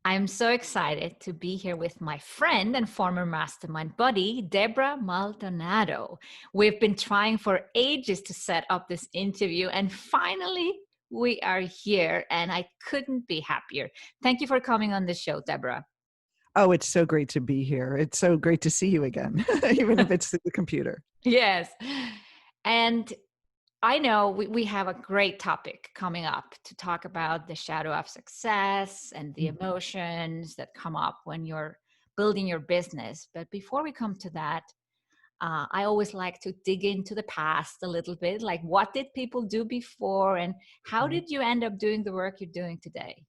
I'm so excited to be here with my friend and former mastermind buddy, Debra Maldonado. We've been trying for ages to set up this interview, and finally we are here, and I couldn't be happier. Thank you for coming on the show, Debra. Oh, it's so great to be here. It's so great to see you again, even if it's through the computer. Yes. And I know we have a great topic coming up to talk about the shadow of success and the emotions that come up when you're building your business. But before we come to that, I always like to dig into the past a little bit. Like, what did people do before, and how Right. did you end up doing the work you're doing today?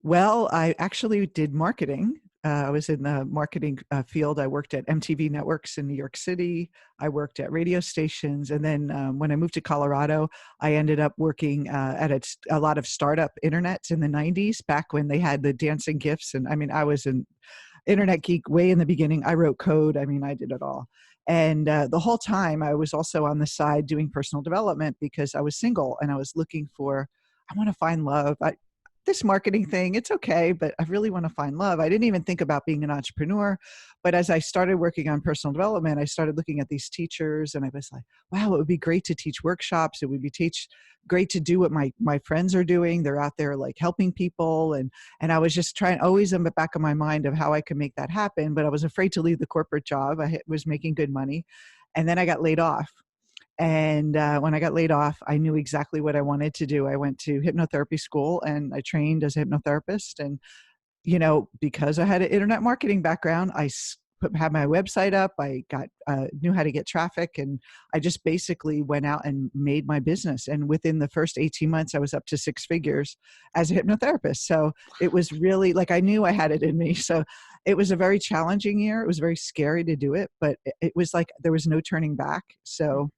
Well, I actually did marketing. I was in the marketing field. I worked at MTV networks in New York City. I worked at radio stations. And then when I moved to Colorado, I ended up working at a lot of startup internets in the 90s, back when they had the dancing GIFs. And I mean, I was an internet geek way in the beginning. I wrote code. I mean, I did it all. And the whole time I was also on the side doing personal development because I was single and I was looking for, I want to find love. This marketing thing, it's okay, but I really want to find love. I didn't even think about being an entrepreneur. But as I started working on personal development, I started looking at these teachers and I was like, wow, it would be great to teach workshops. It would be great to do what my friends are doing. They're out there like helping people. And I was just trying, always in the back of my mind, of how I could make that happen. But I was afraid to leave the corporate job. I was making good money. And then I got laid off. And when I got laid off, I knew exactly what I wanted to do. I went to hypnotherapy school and I trained as a hypnotherapist. And, because I had an internet marketing background, had my website up. I knew how to get traffic. And I just basically went out and made my business. And within the first 18 months, I was up to 6 figures as a hypnotherapist. So it was really like, I knew I had it in me. So it was a very challenging year. It was very scary to do it, but it was like there was no turning back. So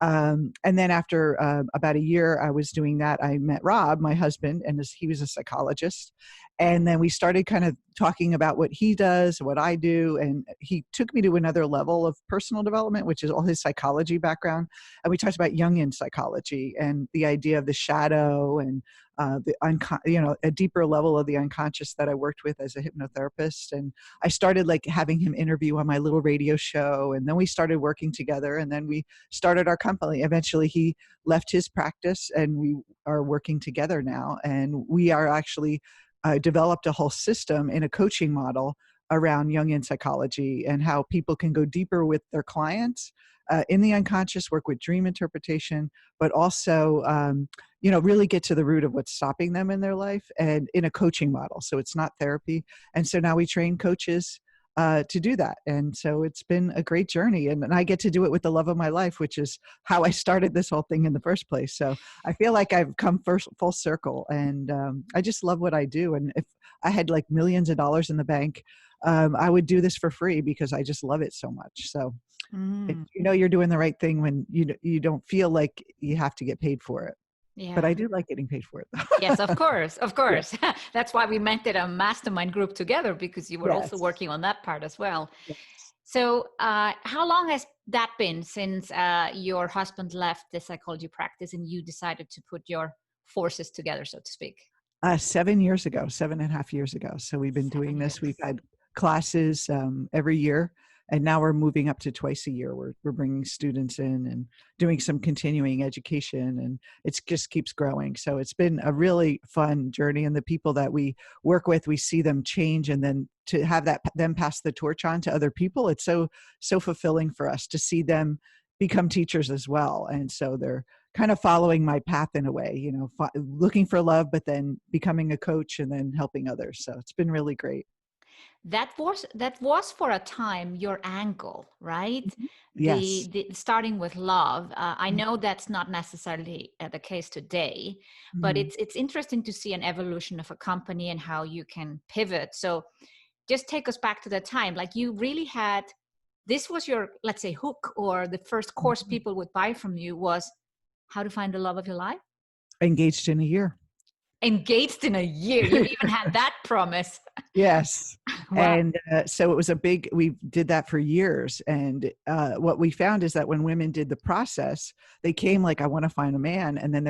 and then after about a year I was doing that, I met Rob, my husband, and he was a psychologist. And then we started kind of talking about what he does, what I do. And he took me to another level of personal development, which is all his psychology background. And we talked about Jungian psychology and the idea of the shadow and a deeper level of the unconscious that I worked with as a hypnotherapist. And I started like having him interview on my little radio show. And then we started working together, and then we started our company. Eventually he left his practice and we are working together now. And we are actually developed a whole system in a coaching model around Jungian psychology and how people can go deeper with their clients in the unconscious, work with dream interpretation, but also, really get to the root of what's stopping them in their life, and in a coaching model. So it's not therapy. And so now we train coaches to do that. And so it's been a great journey, and I get to do it with the love of my life, which is how I started this whole thing in the first place. So I feel like I've come full circle, and I just love what I do. And if I had like millions of dollars in the bank, I would do this for free because I just love it so much. So you're doing the right thing when you don't feel like you have to get paid for it. Yeah. But I do like getting paid for it, though. Yes, of course, of course. Yeah. That's why we met at a mastermind group together, because you were also Yes. working on that part as well. Yes. So how long has that been since your husband left the psychology practice and you decided to put your forces together, so to speak? 7 years ago, 7.5 years ago. So we've been doing this. We've had classes every year, and now we're moving up to twice a year. We're bringing students in and doing some continuing education, and it just keeps growing. So it's been a really fun journey. And the people that we work with, we see them change, and then to have them pass the torch on to other people, it's so fulfilling for us to see them become teachers as well. And so they're kind of following my path in a way, looking for love, but then becoming a coach and then helping others. So it's been really great. That was for a time your angle, right? Mm-hmm. Yes. The starting with love. I know that's not necessarily the case today, but Mm-hmm. it's interesting to see an evolution of a company and how you can pivot. So just take us back to that time. Like, you really had, this was your, let's say, hook, or the first course people would buy from you was how to find the love of your life. Engaged in a year. Engaged in a year. You even had that promise. Yes. Wow. And so it was we did that for years. And what we found is that when women did the process, they came like, I want to find a man. And then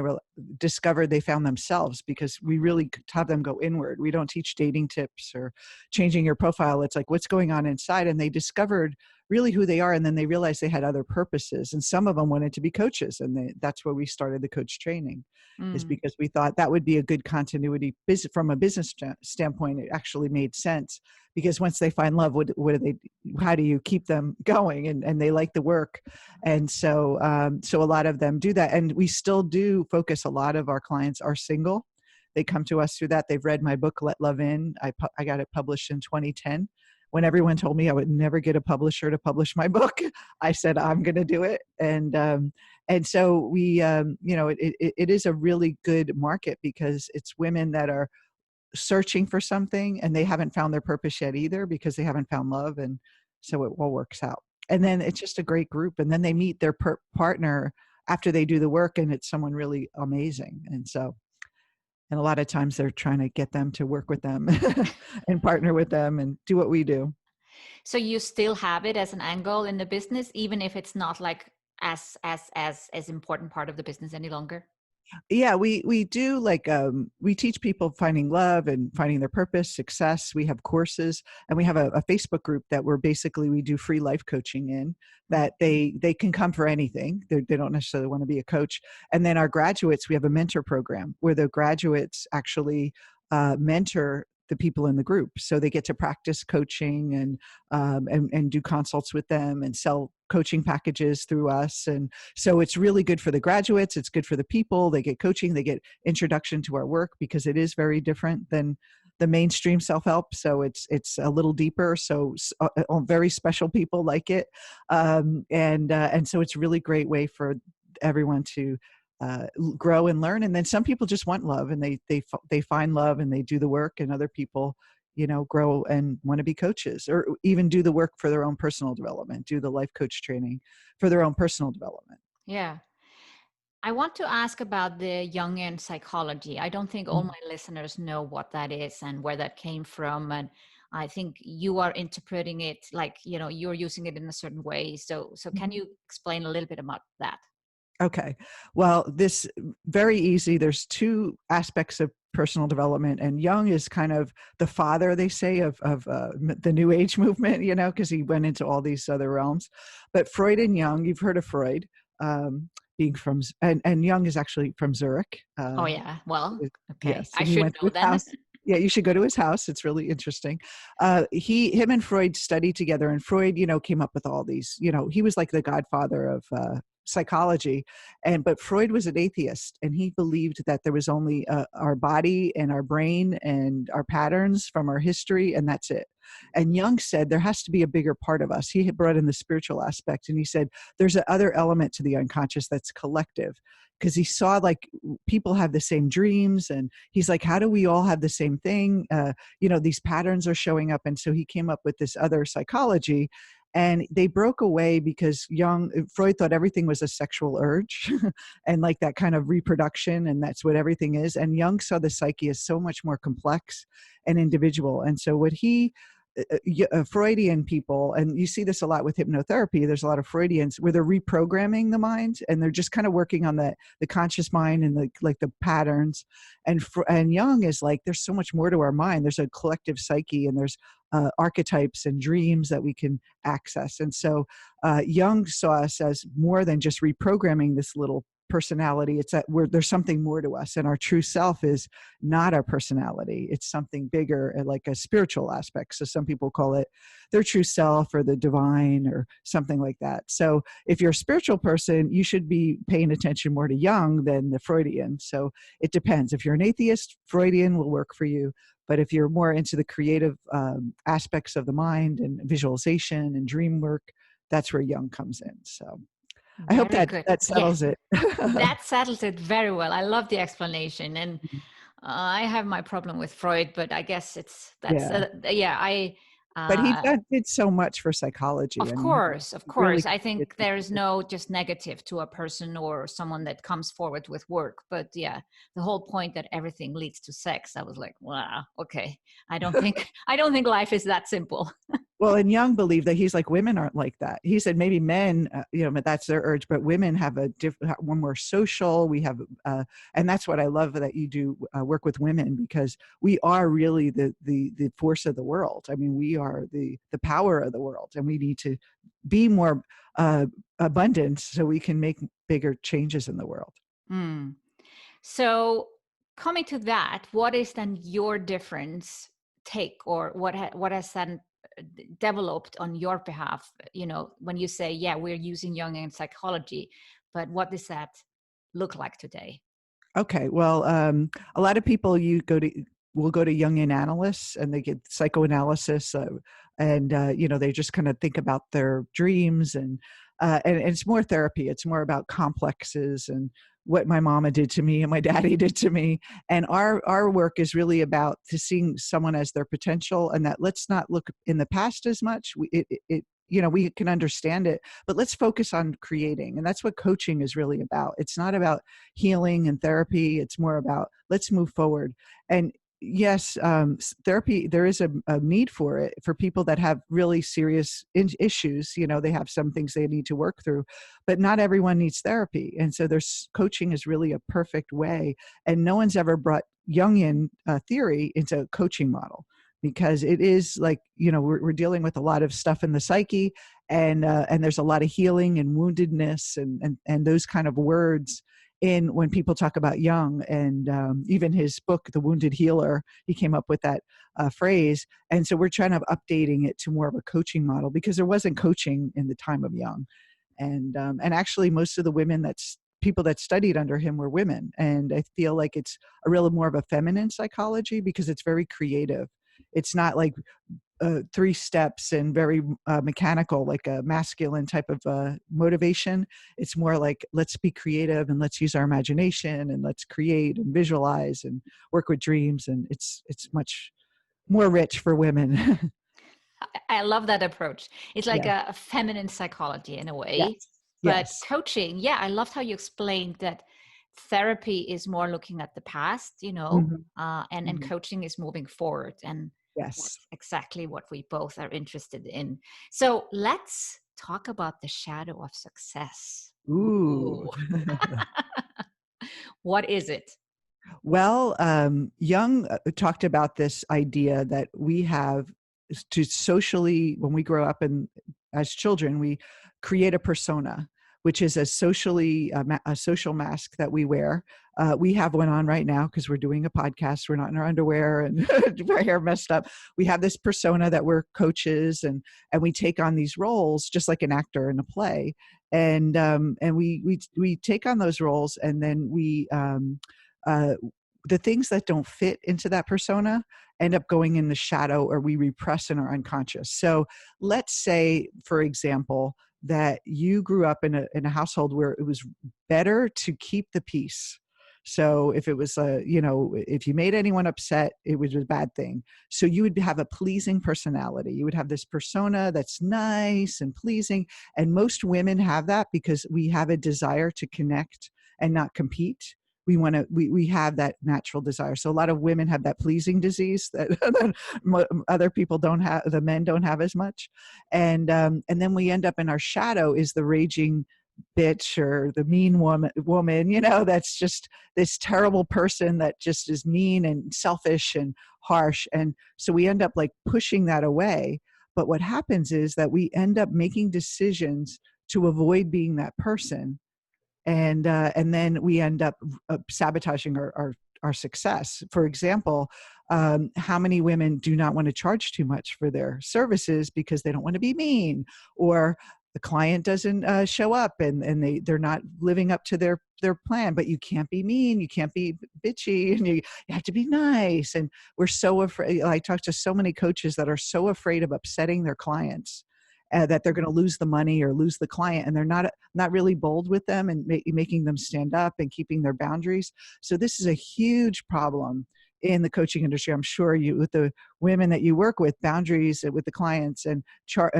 discovered they found themselves, because we really have them go inward. We don't teach dating tips or changing your profile. It's like, what's going on inside? And they discovered really who they are. And then they realized they had other purposes. And some of them wanted to be coaches. And that's where we started the coach training, is Mm. because we thought that would be a good continuity from a business standpoint. It actually made sense, because once they find love, how do you keep them going? And they like the work. And so a lot of them do that. And we still do focus. A lot of our clients are single. They come to us through that. They've read my book, Let Love In. I got it published in 2010. When everyone told me I would never get a publisher to publish my book, I said, I'm going to do it. And so we, it is a really good market, because it's women that are searching for something and they haven't found their purpose yet either, because they haven't found love. And so it all works out. And then it's just a great group. And then they meet their partner after they do the work, and it's someone really amazing. And a lot of times they're trying to get them to work with them and partner with them and do what we do. So you still have it as an angle in the business, even if it's not like as important part of the business any longer? Yeah, we do, like, we teach people finding love and finding their purpose, success. We have courses, and we have a Facebook group that we do free life coaching in, that they can come for anything. They don't necessarily want to be a coach. And then our graduates, we have a mentor program where the graduates actually mentor the people in the group. So they get to practice coaching and do consults with them and sell coaching packages through us. And so it's really good for the graduates. It's good for the people. They get coaching, they get introduction to our work, because it is very different than the mainstream self-help. So it's a little deeper. So very special people like it. And so it's a really great way for everyone to grow and learn. And then some people just want love, and they find love and they do the work, and other people, grow and want to be coaches, or even do the work for their own personal development, do the life coach training for their own personal development. Yeah. I want to ask about the Jungian psychology. I don't think all my listeners know what that is and where that came from. And I think you are interpreting it like, you're using it in a certain way. So can you explain a little bit about that? Okay. Well, this very easy. There's two aspects of personal development, and Jung is kind of the father, they say, of the New Age movement, because he went into all these other realms. But Freud and Jung, you've heard of Freud, being from, and Jung is actually from Zurich. Oh, yeah. Well, okay. Yes, I and you should went to know his then. house. Yeah, you should go to his house. It's really interesting. Him and Freud studied together, and Freud, came up with all these. He was like the godfather of psychology, but Freud was an atheist, and he believed that there was only our body and our brain and our patterns from our history, and that's it. And Jung said there has to be a bigger part of us. He had brought in the spiritual aspect, and he said there's another element to the unconscious that's collective, because he saw like people have the same dreams, and he's like, how do we all have the same thing? These patterns are showing up. And so he came up with this other psychology, and they broke away because Freud thought everything was a sexual urge and like that kind of reproduction, and that's what everything is. And Jung saw the psyche as so much more complex and individual. And so what Freudian people, and you see this a lot with hypnotherapy, there's a lot of Freudians where they're reprogramming the mind, and they're just kind of working on the conscious mind and the patterns. And Jung is like, there's so much more to our mind. There's a collective psyche, and there's archetypes and dreams that we can access. And so Jung saw us as more than just reprogramming this little personality. It's that there's something more to us, and our true self is not our personality. It's something bigger, like a spiritual aspect. So some people call it their true self or the divine or something like that. So if you're a spiritual person, you should be paying attention more to Jung than the Freudian. So it depends. If you're an atheist, Freudian will work for you. But if you're more into the creative aspects of the mind and visualization and dream work, that's where Jung comes in. So I hope Very good. that Yes, settles it. that settles it very well. I love the explanation. And I have my problem with Freud, but I guess Yeah. yeah. But he Uh, did so much for psychology. Of I mean, course, of he really course. I did think make there a is no just negative to a person or someone that comes forward with work. But yeah, the whole point that everything leads to sex, I was like, wow, okay. I don't think I don't think life is that simple. Well, and Jung believed that he's like, women aren't like that. He said maybe men, but that's their urge, but women have a different, one more social. We have, and that's what I love that you do work with women, because we are really the force of the world. I mean, we are the power of the world, and we need to be more abundant so we can make bigger changes in the world. Mm. So, coming to that, what is then your difference take, or what has then developed on your behalf? You know, when you say, "Yeah, we're using Jungian psychology," but what does that look like today? Okay, well, a lot of people will go to Jungian analysts, and they get psychoanalysis, and they just kind of think about their dreams, and it's more therapy. It's more about complexes and what my mama did to me and my daddy did to me. And our work is really about to seeing someone as their potential, and that let's not look in the past as much. We can understand it, but let's focus on creating, and that's what coaching is really about. It's not about healing and therapy. It's more about let's move forward. And yes, therapy, there is a need for it for people that have really serious issues. They have some things they need to work through, but not everyone needs therapy. And so there's coaching is really a perfect way. And no one's ever brought Jungian theory into a coaching model, because it is like, we're dealing with a lot of stuff in the psyche, and there's a lot of healing and woundedness and those kind of words in when people talk about Jung, and even his book, The Wounded Healer, he came up with that phrase. And so we're trying to updating it to more of a coaching model, because there wasn't coaching in the time of Jung. And actually most of the women people that studied under him were women. And I feel like it's a real more of a feminine psychology, because it's very creative. It's not like 3 steps and very mechanical, like a masculine type of motivation. It's more like, let's be creative and let's use our imagination and let's create and visualize and work with dreams. And it's much more rich for women. I love that approach. It's like Yeah. a feminine psychology in a way. Yes. But Yes. coaching, yeah, I loved how you explained that therapy is more looking at the past, Hmm. and Hmm. coaching is moving forward. And Yes. that's exactly what we both are interested in. So let's talk about the shadow of success. Ooh. Ooh. What is it? Well, Jung talked about this idea that we have to socially, when we grow up and as children, we create a persona, which is a a social mask that we wear. We have one on right now because we're doing a podcast. We're not in our underwear and our hair messed up. We have this persona that we're coaches, and we take on these roles just like an actor in a play, and we take on those roles, and then uh, the things that don't fit into that persona end up going in the shadow, or we repress in our unconscious. So let's say, for example, that you grew up in a household where it was better to keep the peace. So if it was if you made anyone upset, it was a bad thing. So you would have a pleasing personality. You would have this persona that's nice and pleasing. And most women have that because we have a desire to connect and not compete. We have that natural desire. So a lot of women have that pleasing disease that other people don't have, the men don't have as much. And then we end up in our shadow is the raging bitch or the mean woman, that's just this terrible person that just is mean and selfish and harsh. And so we end up like pushing that away. But what happens is that we end up making decisions to avoid being that person, and then we end up sabotaging our success. For example, how many women do not want to charge too much for their services because they don't want to be mean, or the client doesn't show up and they're not living up to their plan. But you can't be mean, you can't be bitchy, and you have to be nice. And we're so afraid. I talk to so many coaches that are so afraid of upsetting their clients, that they're going to lose the money or lose the client, and they're not really bold with them and making them stand up and keeping their boundaries. So this is a huge problem in the coaching industry. I'm sure you, with the women that you work with, boundaries with the clients, and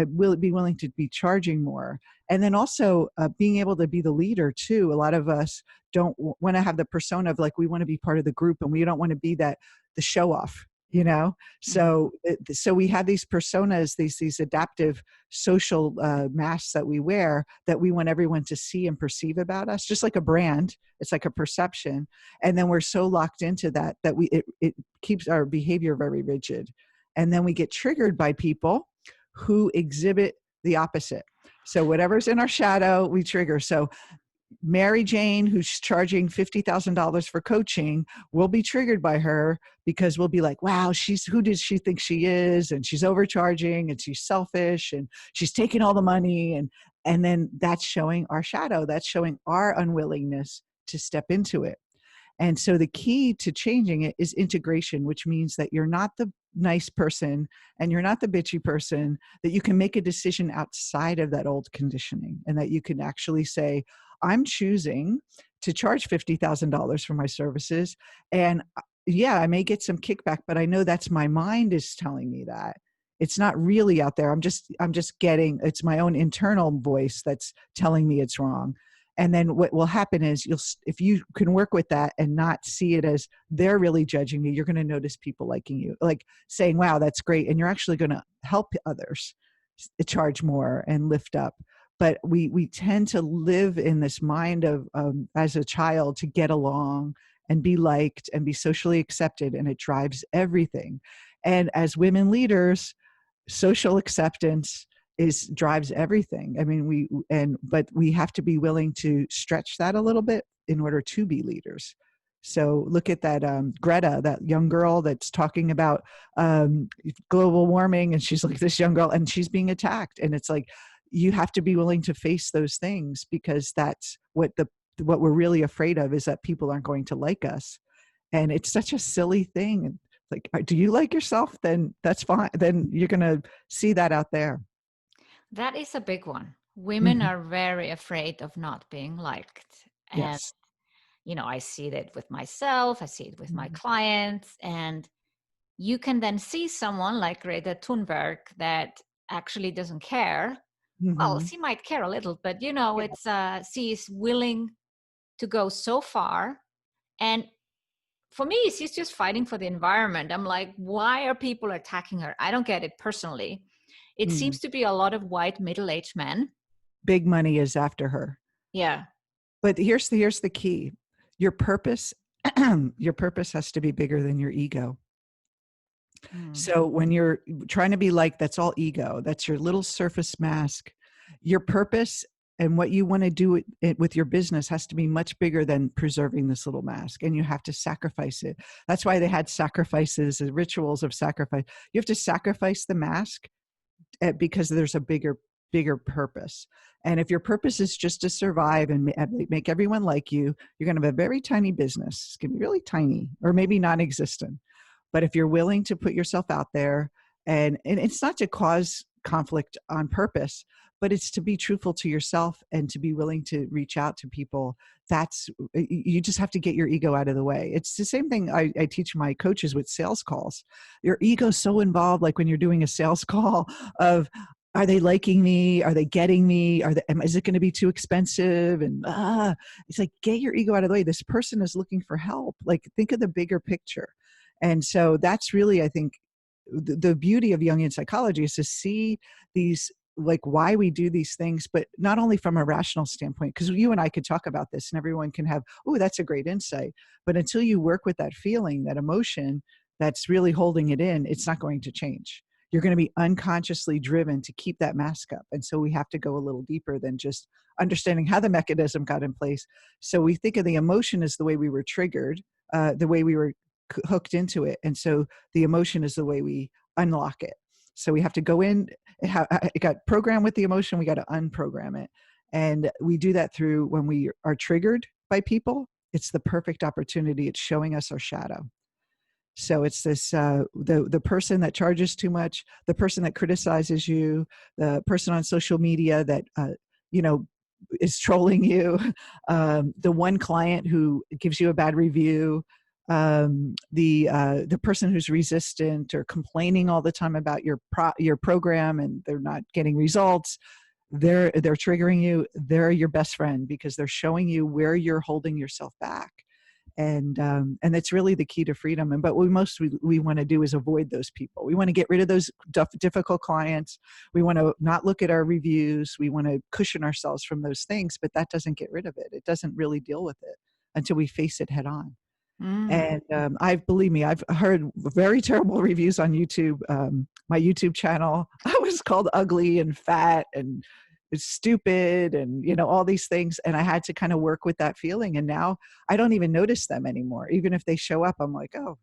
will be willing to be charging more. And then also being able to be the leader too. A lot of us don't want to have the persona of like, we want to be part of the group, and we don't want to be the show off, you know? So, so we have these personas, these adaptive social masks that we wear, that we want everyone to see and perceive about us, just like a brand. It's like a perception. And then we're so locked into that it keeps our behavior very rigid. And then we get triggered by people who exhibit the opposite. So whatever's in our shadow, we trigger. So Mary Jane, who's charging $50,000 for coaching, will be triggered by her, because we'll be like, wow, who does she think she is? And she's overcharging, and she's selfish, and she's taking all the money. And then that's showing our shadow. That's showing our unwillingness to step into it. And so the key to changing it is integration, which means that you're not the nice person and you're not the bitchy person, that you can make a decision outside of that old conditioning, and that you can actually say, I'm choosing to charge $50,000 for my services. And yeah, I may get some kickback, but I know that's my mind is telling me that. It's not really out there. I'm just getting, it's my own internal voice that's telling me it's wrong. And then what will happen is if you can work with that and not see it as they're really judging me, you're going to notice people liking you, like saying, wow, that's great. And you're actually going to help others charge more and lift up. But we tend to live in this mind of, as a child, to get along and be liked and be socially accepted. And it drives everything. And as women leaders, social acceptance drives everything. I mean, but we have to be willing to stretch that a little bit in order to be leaders. So look at that Greta, that young girl that's talking about global warming, and she's like this young girl, and she's being attacked. And it's like, you have to be willing to face those things, because that's what we're really afraid of, is that people aren't going to like us. And it's such a silly thing. Like, do you like yourself? Then that's fine. Then you're going to see that out there. That is a big one. Women are very afraid of not being liked. And, Yes. I see that with myself, I see it with my clients, and you can then see someone like Greta Thunberg that actually doesn't care. Well, she might care a little, but it's she's willing to go so far. And for me, she's just fighting for the environment. I'm like, why are people attacking her? I don't get it personally. It seems to be a lot of white middle-aged men. Big money is after her. Yeah. But here's the key. Your purpose, your purpose has to be bigger than your ego. So when you're trying to be like, that's all ego. That's your little surface mask. Your purpose and what you want to do with your business has to be much bigger than preserving this little mask. And you have to sacrifice it. That's why they had sacrifices and rituals of sacrifice. You have to sacrifice the mask because there's a bigger purpose. And if your purpose is just to survive and make everyone like you, you're going to have a very tiny business. It's going to be really tiny, or maybe non-existent. But if you're willing to put yourself out there, and it's not to cause conflict on purpose, but it's to be truthful to yourself and to be willing to reach out to people, you just have to get your ego out of the way. It's the same thing I teach my coaches with sales calls. Your ego's so involved, like when you're doing a sales call of, are they liking me? Are they getting me? Is it going to be too expensive? And it's like, get your ego out of the way. This person is looking for help. Like, think of the bigger picture. And so that's really, I think, the beauty of Jungian psychology is to see these, like, why we do these things, but not only from a rational standpoint, because you and I could talk about this and everyone can have, oh, that's a great insight. But until you work with that feeling, that emotion that's really holding it in, it's not going to change. You're going to be unconsciously driven to keep that mask up. And so we have to go a little deeper than just understanding how the mechanism got in place. So we think of the emotion as the way we were triggered, the way we were hooked into it. And so the emotion is the way we unlock it. So we have to go in, it got programmed with the emotion, we got to unprogram it. And we do that through when we are triggered by people. It's the perfect opportunity. It's showing us our shadow. So it's this, the person that charges too much, the person that criticizes you, the person on social media that, is trolling you, the one client who gives you a bad review, The person who's resistant or complaining all the time about your program and they're not getting results, they're triggering you. They're your best friend because they're showing you where you're holding yourself back. And it's really the key to freedom. But what we want to do is avoid those people. We want to get rid of those difficult clients. We want to not look at our reviews. We want to cushion ourselves from those things, but that doesn't get rid of it. It doesn't really deal with it until we face it head on. Mm. And believe me, I've heard very terrible reviews on YouTube. My YouTube channel, I was called ugly and fat and stupid and, all these things. And I had to kind of work with that feeling. And now I don't even notice them anymore. Even if they show up, I'm like, oh,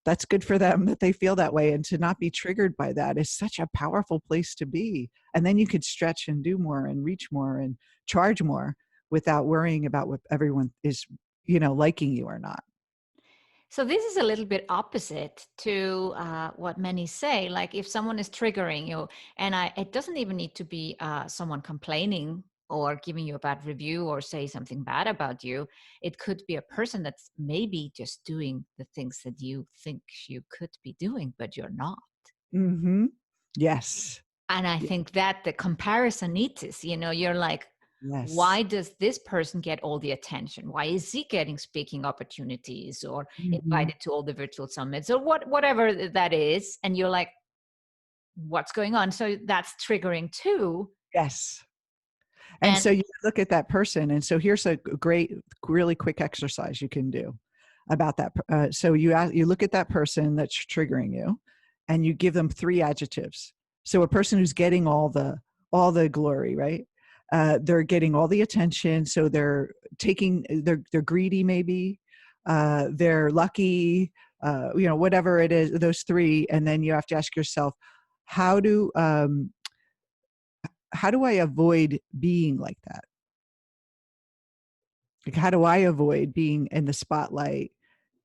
that's good for them that they feel that way. And to not be triggered by that is such a powerful place to be. And then you could stretch and do more and reach more and charge more without worrying about what everyone is, liking you or not. So this is a little bit opposite to what many say. Like if someone is triggering you, and it doesn't even need to be someone complaining or giving you a bad review or say something bad about you. It could be a person that's maybe just doing the things that you think you could be doing, but you're not. Mm-hmm. Yes. And I think that the comparison is, you're like, Yes. why does this person get all the attention? Why is he getting speaking opportunities or Mm-hmm. invited to all the virtual summits or whatever that is? And you're like, what's going on? So that's triggering too. Yes. And And so you look at that person. And so here's a great, really quick exercise you can do about that. So you look at that person that's triggering you and you give them 3 adjectives. So a person who's getting all the glory, right? They're getting all the attention. So they're greedy, maybe. They're lucky, whatever it is, those 3. And then you have to ask yourself, how do I avoid being like that? Like, how do I avoid being in the spotlight,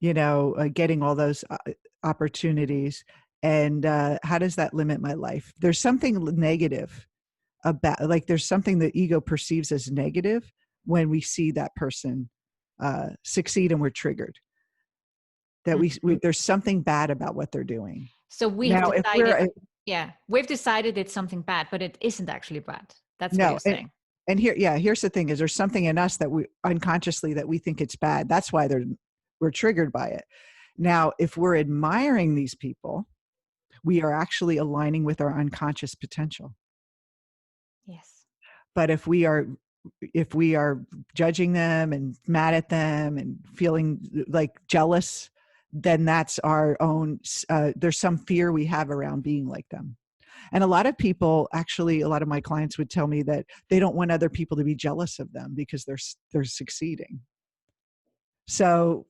getting all those opportunities? And how does that limit my life? There's something negative about, like, there's something the ego perceives as negative when we see that person succeed and we're triggered. That there's something bad about what they're doing. so we have Now, if decided, we've decided it's something bad, but it isn't actually bad. That's what no, you're saying. and here's the thing: is there's something in us that we unconsciously that we think it's bad. That's why we're triggered by it. Now, if we're admiring these people, we are actually aligning with our unconscious potential. Yes. But if we are judging them and mad at them and feeling like jealous, then that's our own. There's some fear we have around being like them. And a lot of people, actually, a lot of my clients would tell me that they don't want other people to be jealous of them because they're succeeding. So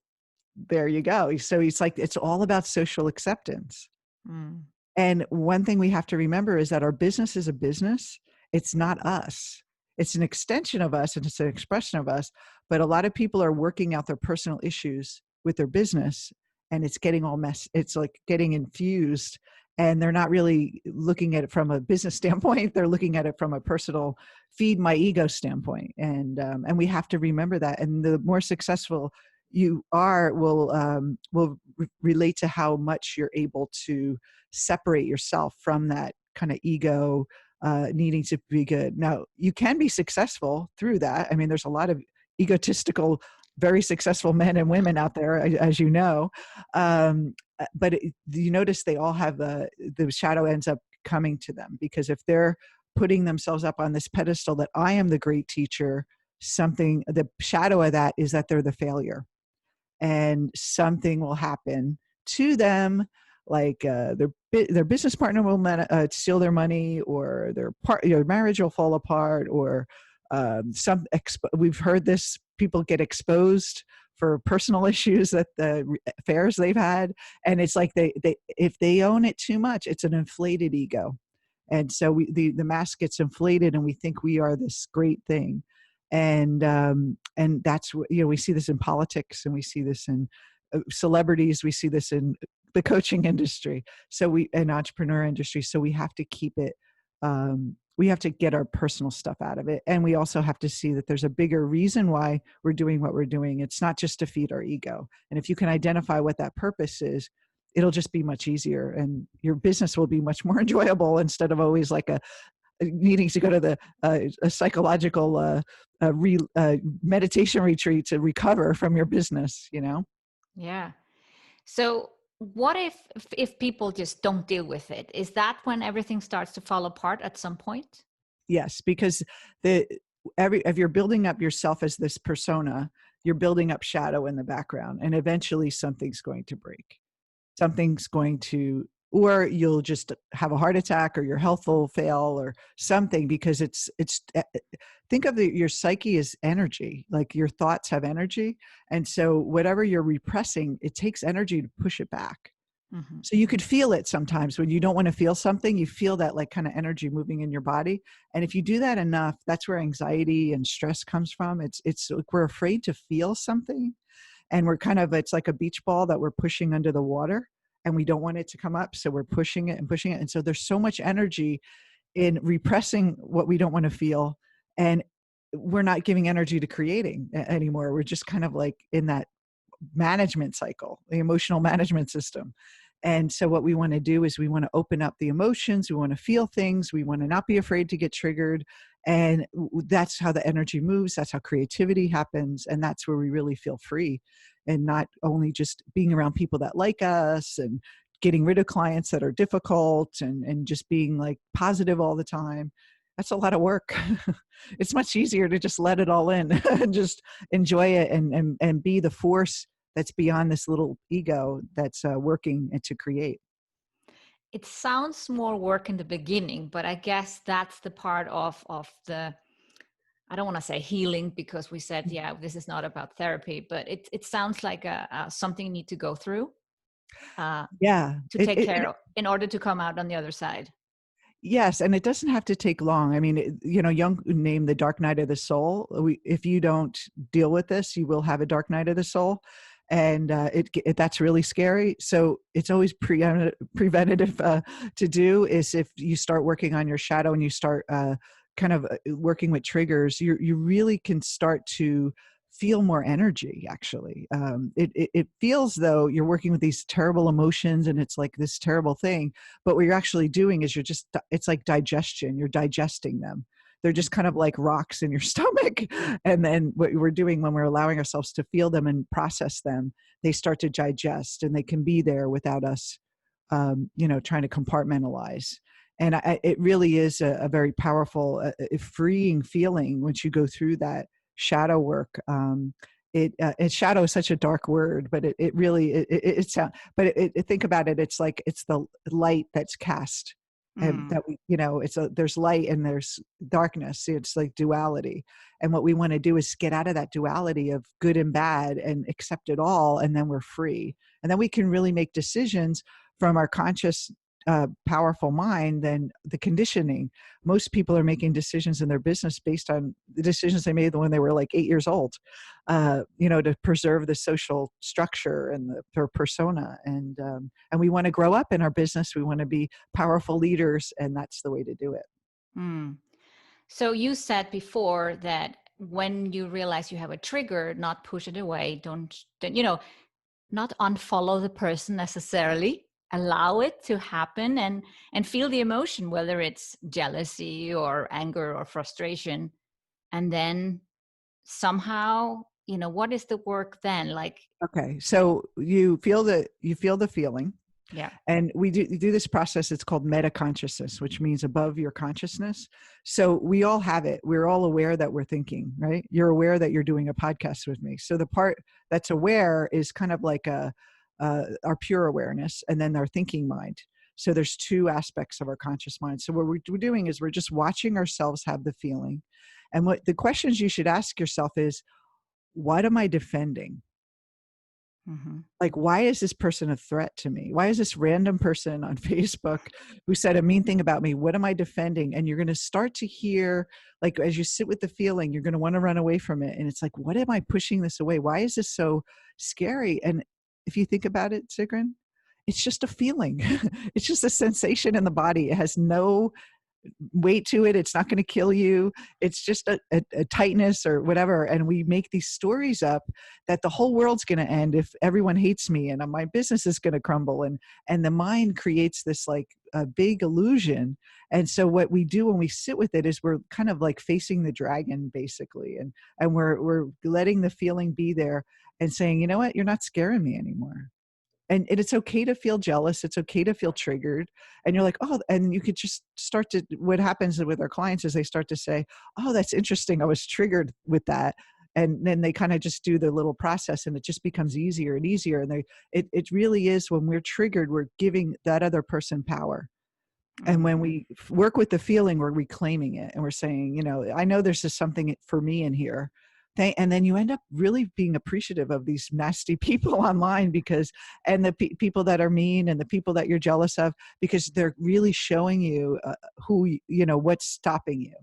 there you go. So it's like, it's all about social acceptance. Mm. And one thing we have to remember is that our business is a business. It's not us. It's an extension of us and it's an expression of us. But a lot of people are working out their personal issues with their business and it's getting all it's like getting infused, and they're not really looking at it from a business standpoint. They're looking at it from a personal feed my ego standpoint. And we have to remember that. And the more successful you are will relate to how much you're able to separate yourself from that kind of ego needing to be good. Now, you can be successful through that. I mean, there's a lot of egotistical, very successful men and women out there, as you know. But you notice they all have the shadow ends up coming to them, because if they're putting themselves up on this pedestal that I am the great teacher, the shadow of that is that they're the failure. And something will happen to them, like their business partner will steal their money, or their marriage will fall apart, or we've heard this, people get exposed for personal issues that the affairs they've had, and it's like they if they own it too much, it's an inflated ego, and so the mask gets inflated, and we think we are this great thing. And that's what, we see this in politics, and we see this in celebrities, we see this in the coaching industry, and entrepreneur industry. So we have to keep it we have to get our personal stuff out of it. And we also have to see that there's a bigger reason why we're doing what we're doing. It's not just to feed our ego. And if you can identify what that purpose is, it'll just be much easier, and your business will be much more enjoyable instead of always like a needing to go to the a psychological meditation retreat to recover from your business, you know? Yeah. So what if people just don't deal with it? Is that when everything starts to fall apart at some point? Yes, because if you're building up yourself as this persona, you're building up shadow in the background, and eventually something's going to break. Something's going to, or you'll just have a heart attack, or your health will fail, or something, because think of your psyche as energy. Like your thoughts have energy, and so whatever you're repressing, it takes energy to push it back. Mm-hmm. So you could feel it sometimes when you don't want to feel something. You feel that like kind of energy moving in your body, and if you do that enough, that's where anxiety and stress comes from. It's like we're afraid to feel something, and it's like a beach ball that we're pushing under the water, and we don't want it to come up, so we're pushing it and pushing it. And so there's so much energy in repressing what we don't want to feel, and we're not giving energy to creating anymore. We're just kind of like in that management cycle, the emotional management system. And so what we want to do is we want to open up the emotions. We want to feel things. We want to not be afraid to get triggered. And that's how the energy moves. That's how creativity happens. And that's where we really feel free, and not only just being around people that like us and getting rid of clients that are difficult, and just being like positive all the time. That's a lot of work. It's much easier to just let it all in and just enjoy it, and be the force that's beyond this little ego that's working to create. It sounds more work in the beginning, but I guess that's the part of the, I don't want to say healing, because we said, yeah, this is not about therapy, but it sounds like something you need to go through Yeah. to take care of in order to come out on the other side. Yes, and it doesn't have to take long. I mean, Jung named the dark night of the soul. If you don't deal with this, you will have a dark night of the soul, and that's really scary. So it's always preventative to do is if you start working on your shadow, and you start working with triggers, you really can start to feel more energy. Actually, it feels though you're working with these terrible emotions, and it's like this terrible thing. But what you're actually doing is it's like digestion. You're digesting them. They're just kind of like rocks in your stomach. And then what we're doing when we're allowing ourselves to feel them and process them, they start to digest, and they can be there without us, trying to compartmentalize. And it really is a very powerful, freeing feeling once you go through that shadow work. And shadow is such a dark word, but it really, it sounds, but think about it. It's like, it's the light that's cast, and that there's light and there's darkness. It's like duality. And what we want to do is get out of that duality of good and bad and accept it all. And then we're free. And then we can really make decisions from our conscious, powerful mind than the conditioning. Most people are making decisions in their business based on the decisions they made when they were like 8 years old, to preserve the social structure and their persona. And we want to grow up in our business. We want to be powerful leaders, and that's the way to do it. So you said before that when you realize you have a trigger, not push it away. Don't not unfollow the person necessarily. Allow it to happen and feel the emotion, whether it's jealousy or anger or frustration. And then somehow, what is the work then? Like, Okay. So you feel the feeling. yeah. And we do this process. It's called meta consciousness, which means above your consciousness. So we all have it. We're all aware that we're thinking, right? You're aware that you're doing a podcast with me. So the part that's aware is kind of like our pure awareness, and then our thinking mind. So there's two aspects of our conscious mind. So what we're doing is we're just watching ourselves have the feeling. And what the questions you should ask yourself is, what am I defending? Mm-hmm. Like, why is this person a threat to me? Why is this random person on Facebook who said a mean thing about me? What am I defending? And you're going to start to hear, like, as you sit with the feeling, you're going to want to run away from it. And it's like, what am I pushing this away? Why is this so scary? And if you think about it, Sigrun, it's just a feeling. It's just a sensation in the body. It has no weight to it. It's not going to kill you. It's just a tightness or whatever. And we make these stories up that the whole world's going to end if everyone hates me, and my business is going to crumble. And the mind creates this like a big illusion. And so what we do when we sit with it is we're kind of like facing the dragon basically. And we're letting the feeling be there and saying, you know what, you're not scaring me anymore. And it's okay to feel jealous. It's okay to feel triggered. And you're like, oh, and you could just start to, what happens with our clients is they start to say, oh, that's interesting. I was triggered with that. And then they kind of just do the little process, and it just becomes easier and easier. And it really is, when we're triggered, we're giving that other person power. And when we work with the feeling, we're reclaiming it, and we're saying, you know, I know there's just something for me in here. And then you end up really being appreciative of these nasty people online, because, and the people that are mean and the people that you're jealous of, because they're really showing you what's stopping you.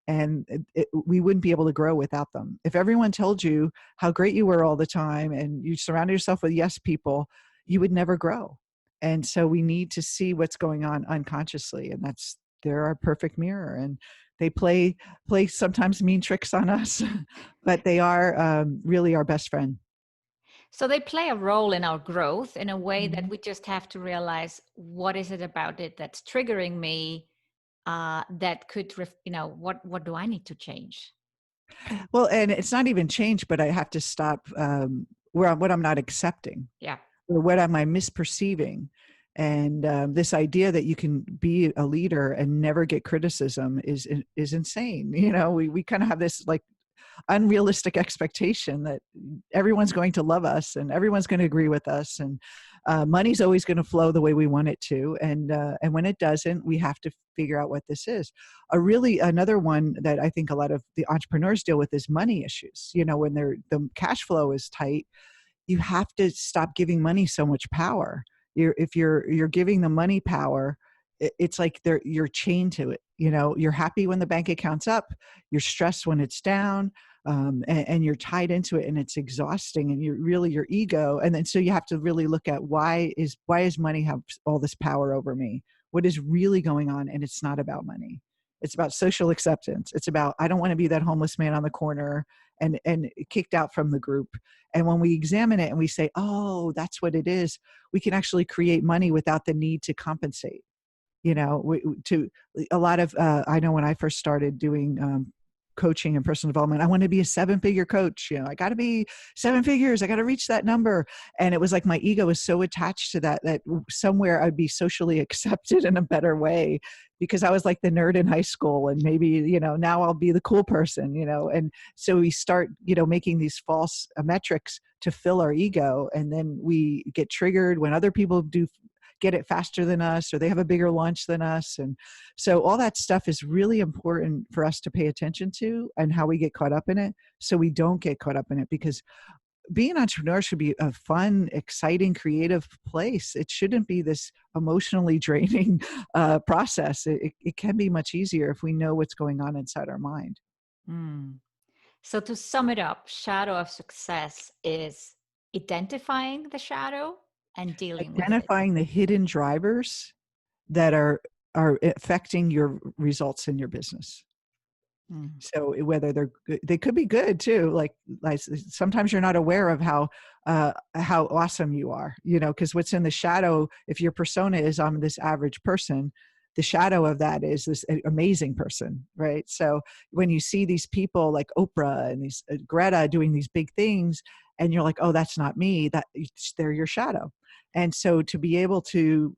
And we wouldn't be able to grow without them. If everyone told you how great you were all the time and you surrounded yourself with yes people, you would never grow. And so we need to see what's going on unconsciously. And they're our perfect mirror. And they play sometimes mean tricks on us, but they are really our best friend. So they play a role in our growth in a way that Mhm. we just have to realize, what is it about it that's triggering me, that could, what do I need to change? Well, and it's not even change, but I have to stop what I'm not accepting, Yeah. or what am I misperceiving. And this idea that you can be a leader and never get criticism is insane. You know, we kind of have this like unrealistic expectation that everyone's going to love us and everyone's going to agree with us, and money's always going to flow the way we want it to. And when it doesn't, we have to figure out what this is. Another one that I think a lot of the entrepreneurs deal with is money issues. You know, when the cash flow is tight, you have to stop giving money so much power. If you're giving the money power, it's like you're chained to it. You know, you're happy when the bank account's up, you're stressed when it's down, and you're tied into it, and it's exhausting. And you're really your ego. And then so you have to really look at why is money have all this power over me? What is really going on? And it's not about money. It's about social acceptance. It's about, I don't want to be that homeless man on the corner and kicked out from the group. And when we examine it and we say, oh, that's what it is, we can actually create money without the need to compensate. You know, to a lot of, I know when I first started doing coaching and personal development, I wanted to be a 7-figure coach. You know, I got to be 7 figures. I got to reach that number. And it was like my ego was so attached to that somewhere I'd be socially accepted in a better way, because I was like the nerd in high school, and maybe, you know, now I'll be the cool person, you know. And so we start, you know, making these false metrics to fill our ego. And then we get triggered when other people get it faster than us, or they have a bigger launch than us. And so all that stuff is really important for us to pay attention to, and how we get caught up in it, so we don't get caught up in it. Because being an entrepreneur should be a fun, exciting, creative place. It shouldn't be this emotionally draining process. It can be much easier if we know what's going on inside our mind. Mm. So to sum it up, shadow of success is identifying the shadow and dealing with it. Identifying the hidden drivers that are affecting your results in your business. Mm. So whether they could be good too. Like sometimes you're not aware of how awesome you are, you know, because what's in the shadow, if your persona is I'm this average person, the shadow of that is this amazing person, right? So when you see these people like Oprah and these Greta doing these big things, and you're like, oh, that's not me, they're your shadow. And so to be able to,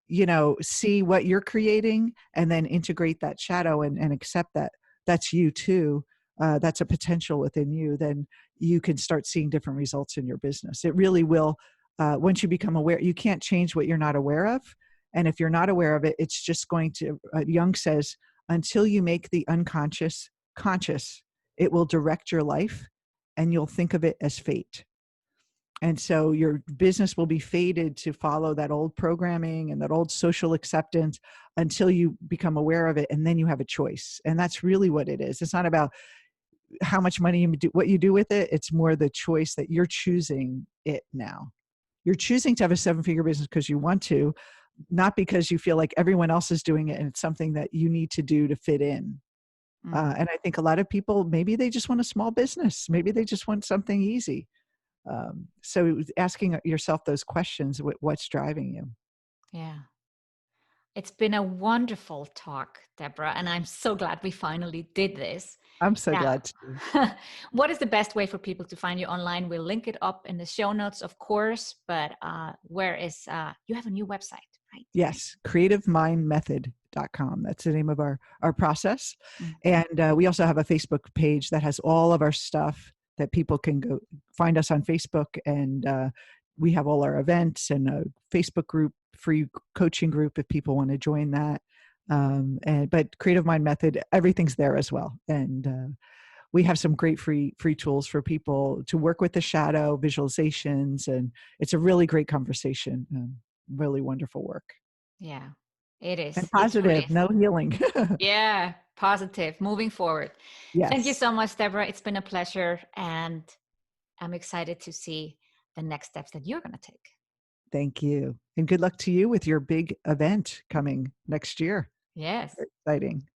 you know, see what you're creating and then integrate that shadow and accept that that's you too, that's a potential within you, then you can start seeing different results in your business. It really will. Once you become aware, you can't change what you're not aware of. And if you're not aware of it, it's just going to, Jung says, until you make the unconscious conscious, it will direct your life, and you'll think of it as fate. And so your business will be fated to follow that old programming and that old social acceptance until you become aware of it. And then you have a choice. And that's really what it is. It's not about how much money you do, what you do with it. It's more the choice that you're choosing it now. You're choosing to have a 7-figure business because you want to, not because you feel like everyone else is doing it and it's something that you need to do to fit in. Mm, And I think a lot of people, maybe they just want a small business. Maybe they just want something easy. So it was asking yourself those questions, what's driving you? yeah. It's been a wonderful talk, Deborah, and I'm so glad we finally did this. I'm so Now, glad to. what is the best way for people to find you online? We'll link it up in the show notes, of course, but where is, you have a new website, right? Yes, creativemindmethod.com. That's the name of our process. Mm, And we also have a Facebook page that has all of our stuff that people can go find us on Facebook. And we have all our events and a Facebook group, free coaching group if people want to join that. But Creative Mind Method, everything's there as well. And we have some great free tools for people to work with the shadow visualizations. And it's a really great conversation. Really wonderful work. yeah, it And is. It truly positive, is. no healing. Yeah, positive, moving forward. Thank you Yes. so much, Deborah. It's been a pleasure, and I'm excited to see the next steps that you're going to take. Thank you. And good luck to you with your big event coming next year. Yes. Very exciting.